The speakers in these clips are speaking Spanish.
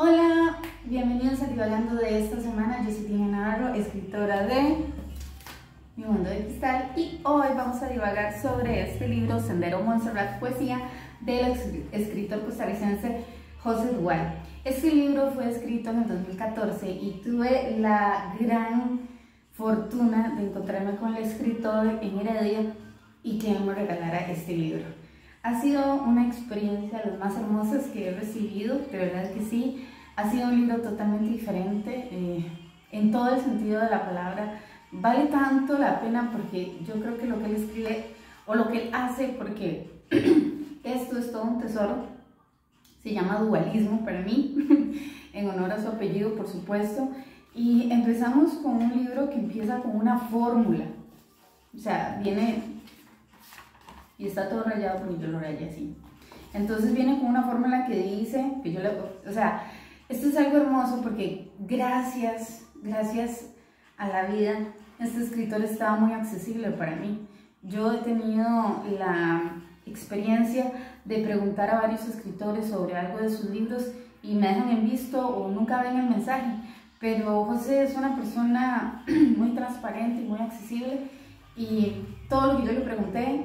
Hola, bienvenidos a Divagando de esta semana. Yo soy Tina Navarro, escritora de Mi Mundo de Cristal, y hoy vamos a divagar sobre este libro, Sendero Montserrat, poesía del escritor costarricense José Duval. Este libro fue escrito en el 2014 y tuve la gran fortuna de encontrarme con el escritor en Heredia y que él me regalara este libro. Ha sido una experiencia de las más hermosas que he recibido, de verdad que sí. Ha sido un libro totalmente diferente en todo el sentido de la palabra. Vale tanto la pena porque yo creo que lo que él escribe o lo que él hace, porque esto es todo un tesoro, se llama Dualismo para mí, en honor a su apellido, por supuesto. Y empezamos con un libro que empieza con una fórmula, o sea, viene... y está todo rayado porque yo lo rayé así. Entonces viene con una fórmula que dice, que yo le, o sea, esto es algo hermoso porque gracias a la vida, este escritor estaba muy accesible para mí. Yo he tenido la experiencia de preguntar a varios escritores sobre algo de sus libros y me dejan en visto o nunca ven el mensaje, pero José es una persona muy transparente y muy accesible y todo lo que yo le pregunté,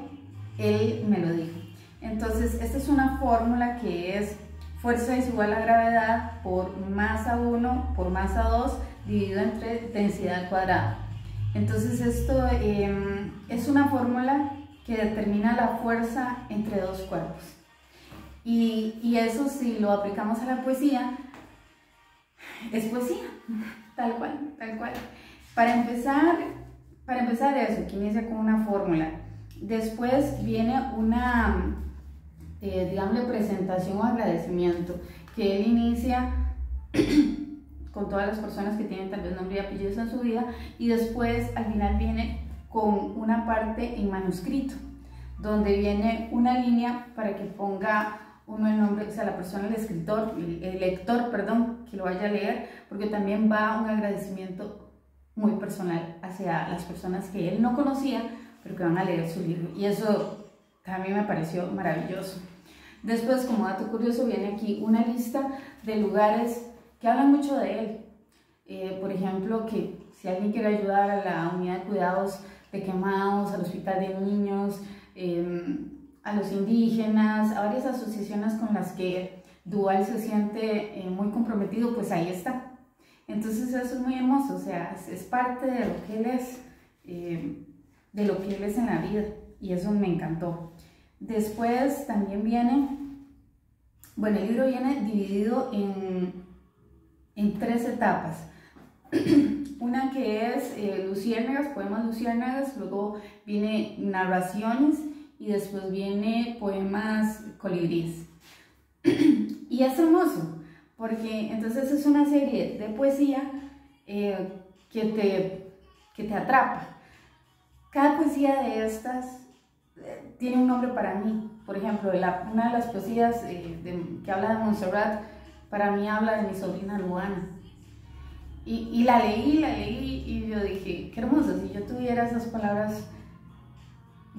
él me lo dijo. Entonces, esta es una fórmula que es fuerza es igual a gravedad por masa 1 por masa 2 dividido entre densidad al cuadrado. Entonces, esto es una fórmula que determina la fuerza entre dos cuerpos. Y eso, si lo aplicamos a la poesía, es poesía, tal cual, tal cual. Para empezar eso, que inicia con una fórmula. Después viene una, digamos, presentación o agradecimiento que él inicia con todas las personas que tienen tal vez nombre y apellidos en su vida, y después al final viene con una parte en manuscrito donde viene una línea para que ponga uno el nombre, o sea, la persona, el escritor, el lector, perdón, que lo vaya a leer, porque también va un agradecimiento muy personal hacia las personas que él no conocía pero que van a leer su libro, y eso a mí me pareció maravilloso. Después, como dato curioso, viene aquí una lista de lugares que hablan mucho de él. Por ejemplo, que si alguien quiere ayudar a la unidad de cuidados de quemados, al hospital de niños, a los indígenas, a varias asociaciones con las que Duval se siente muy comprometido, pues ahí está. Entonces eso es muy hermoso, o sea, es parte de lo que él es. De lo que él es en la vida, y eso me encantó. Después también viene, bueno, el libro viene dividido en tres etapas. Una que es luciérnagas, poemas luciérnagas, luego viene narraciones y después viene poemas colibríes. Y es hermoso porque entonces es una serie de poesía que te atrapa. Cada poesía de estas tiene un nombre para mí. Por ejemplo, una de las poesías que habla de Montserrat, para mí habla de mi sobrina Luana. Y la leí y yo dije, qué hermoso, si yo tuviera esas palabras,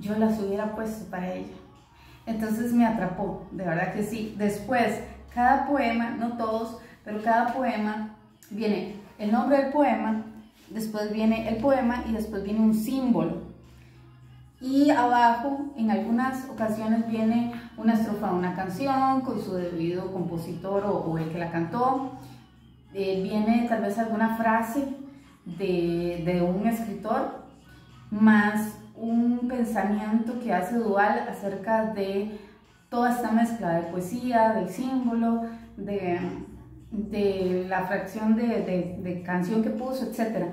yo las hubiera puesto para ella. Entonces me atrapó, de verdad que sí. Después, cada poema, no todos, pero cada poema viene el nombre del poema, después viene el poema y después viene un símbolo. Y abajo, en algunas ocasiones, viene una estrofa de una canción con su debido compositor o el que la cantó. Viene tal vez alguna frase de un escritor, más un pensamiento que hace Duval acerca de toda esta mezcla de poesía, del símbolo, de la fracción de canción que puso, etc.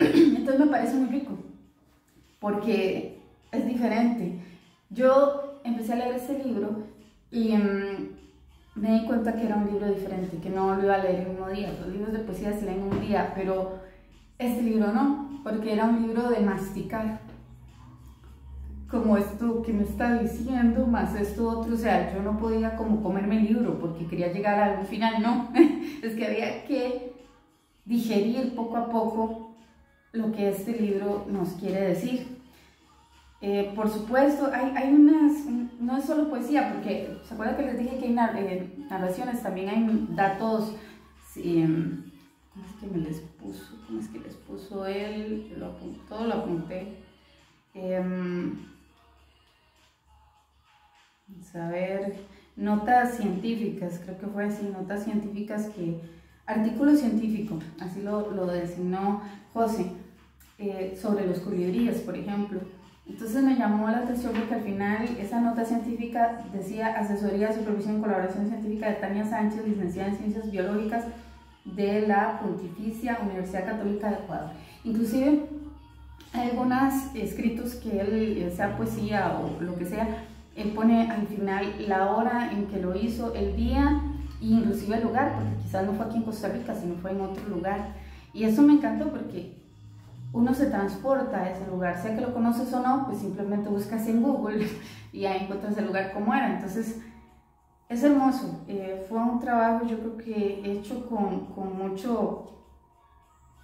Entonces me parece muy rico, porque es diferente. Yo empecé a leer este libro y me di cuenta que era un libro diferente, que no lo iba a leer el mismo día. Los libros de poesía se leen un día, pero este libro no, porque era un libro de masticar. Como esto que me está diciendo, más esto otro, o sea, yo no podía como comerme el libro porque quería llegar a algún final, no. Es que había que digerir poco a poco lo que este libro nos quiere decir. Por supuesto, hay unas, no es solo poesía, porque se acuerdan que les dije que hay narraciones, también hay datos ¿cómo es que me les puso? ¿Cómo es que les puso él? Todo lo apunté. Vamos a ver, notas científicas, creo que fue así, notas científicas artículo científico, así lo designó José, sobre los colibríes, por ejemplo. Entonces me llamó la atención porque al final esa nota científica decía asesoría, supervisión y colaboración científica de Tania Sánchez, licenciada en Ciencias Biológicas de la Pontificia Universidad Católica de Ecuador. Inclusive hay algunos escritos que él, sea poesía o lo que sea, él pone al final la hora en que lo hizo, el día e inclusive el lugar, porque quizás no fue aquí en Costa Rica, sino fue en otro lugar. Y eso me encantó porque uno se transporta a ese lugar, sea que lo conoces o no, pues simplemente buscas en Google y ahí encuentras el lugar como era. Entonces es hermoso, fue un trabajo yo creo que hecho con mucho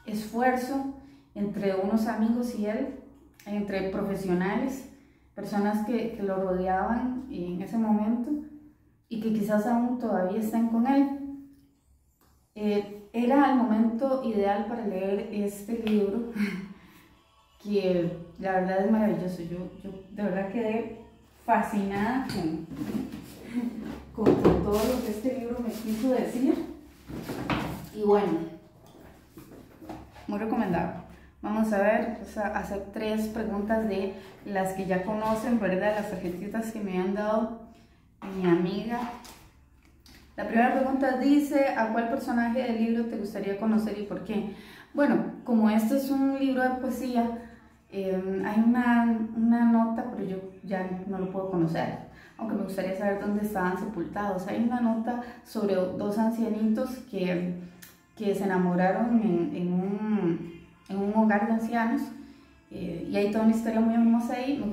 esfuerzo entre unos amigos y él, entre profesionales, personas que lo rodeaban en ese momento y que quizás aún todavía están con él. Era el momento ideal para leer este libro, que la verdad es maravilloso. Yo de verdad quedé fascinada con todo lo que este libro me quiso decir. Y bueno, muy recomendado. Vamos a ver, a hacer 3 preguntas de las que ya conocen, ¿verdad? Las tarjetitas que me han dado mi amiga. La primera pregunta dice, ¿a cuál personaje del libro te gustaría conocer y por qué? Bueno, como este es un libro de poesía, hay una nota, pero yo ya no lo puedo conocer, aunque me gustaría saber dónde estaban sepultados. Hay una nota sobre 2 ancianitos que se enamoraron en un hogar de ancianos, y hay toda una historia muy hermosa ahí. Me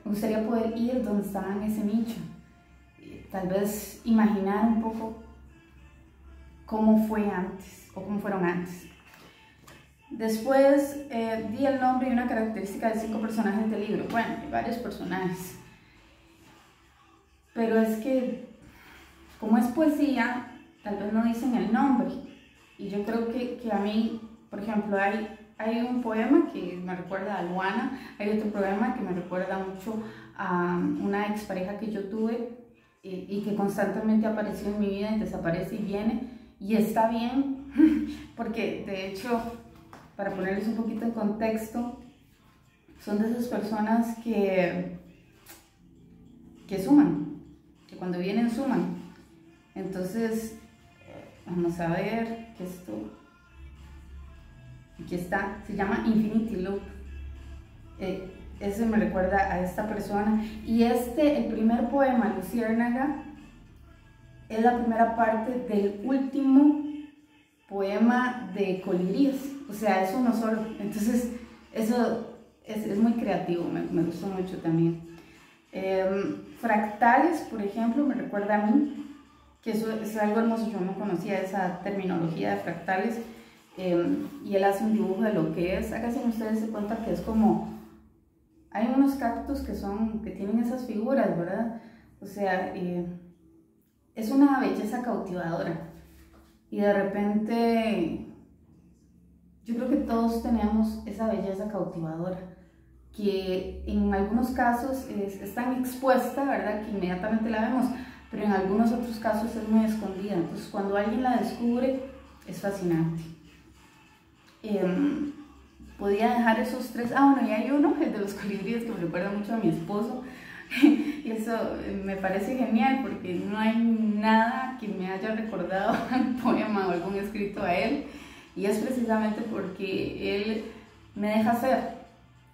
gustaría poder ir donde estaban ese nicho. Tal vez imaginar un poco cómo fue antes o cómo fueron antes. Después di el nombre y una característica de 5 personajes del libro. Bueno, hay varios personajes, pero es que como es poesía, tal vez no dicen el nombre. Y yo creo que a mí, por ejemplo, hay un poema que me recuerda a Luana, hay otro poema que me recuerda mucho a una expareja que yo tuve, y que constantemente apareció en mi vida y desaparece y viene, y está bien, porque de hecho, para ponerles un poquito en contexto, son de esas personas que suman, que cuando vienen suman. Entonces, vamos a ver, que esto, aquí está, se llama Infinity Loop. Ese me recuerda a esta persona. Y el primer poema, Luciérnaga, es la primera parte del último poema de Colibríes. O sea, es uno solo. Entonces, eso es muy creativo, me gustó mucho también. Fractales, por ejemplo, me recuerda a mí, que eso es algo hermoso. Yo no conocía esa terminología de fractales. Y él hace un dibujo de lo que es. Háganse ustedes de cuenta que es como... Hay unos cactus que tienen esas figuras, ¿verdad? O sea, es una belleza cautivadora. Y de repente, yo creo que todos tenemos esa belleza cautivadora, que en algunos casos es tan expuesta, ¿verdad?, que inmediatamente la vemos, pero en algunos otros casos es muy escondida. Entonces, cuando alguien la descubre, es fascinante. Podía dejar esos 3. Bueno, y hay uno, el de los colibríes, que me recuerda mucho a mi esposo. Y eso me parece genial porque no hay nada que me haya recordado un poema o algún escrito a él. Y es precisamente porque él me deja ser.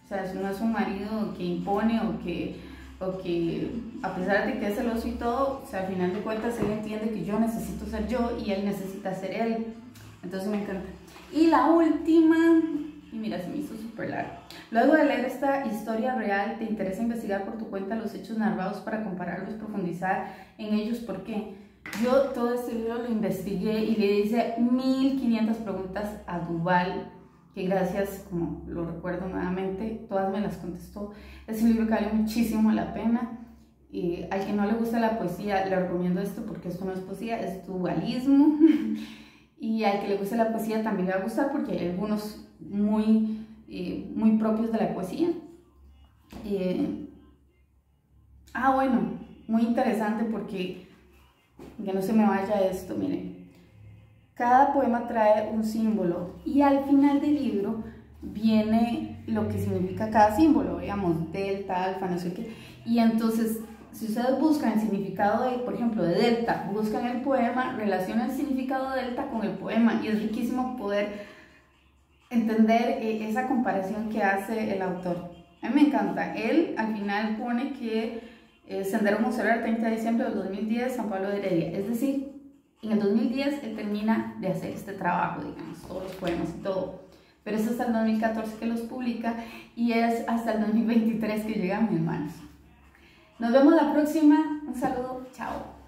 O sea, no es un marido que impone o que a pesar de que es celoso y todo, o sea, al final de cuentas él entiende que yo necesito ser yo y él necesita ser él. Entonces me encanta. Y la última... Y mira, se me hizo súper largo. Luego de leer esta historia real, ¿te interesa investigar por tu cuenta los hechos narrados para compararlos, profundizar en ellos? ¿Por qué? Yo todo este libro lo investigué y le hice 1500 preguntas a Duval, que gracias, como lo recuerdo nuevamente, todas me las contestó. Es un libro que vale muchísimo la pena. Al que no le gusta la poesía, le recomiendo esto porque esto no es poesía, es duvalismo. y al que le guste la poesía también le va a gustar porque hay algunos muy propios de la poesía. Bueno, muy interesante porque, que no se me vaya esto, miren, cada poema trae un símbolo y al final del libro viene lo que significa cada símbolo, digamos, delta, alfa, no sé qué, y entonces si ustedes buscan el significado de, por ejemplo, de delta, buscan el poema, relacionan el significado de delta con el poema y es riquísimo poder entender esa comparación que hace el autor. A mí me encanta. Él al final pone que Sendero Monserrat, 30 de diciembre del 2010, San Pablo de Heredia. Es decir, en el 2010 él termina de hacer este trabajo, digamos, todos los poemas y todo. Pero es hasta el 2014 que los publica y es hasta el 2023 que llega a mis manos. Nos vemos la próxima. Un saludo. Chao.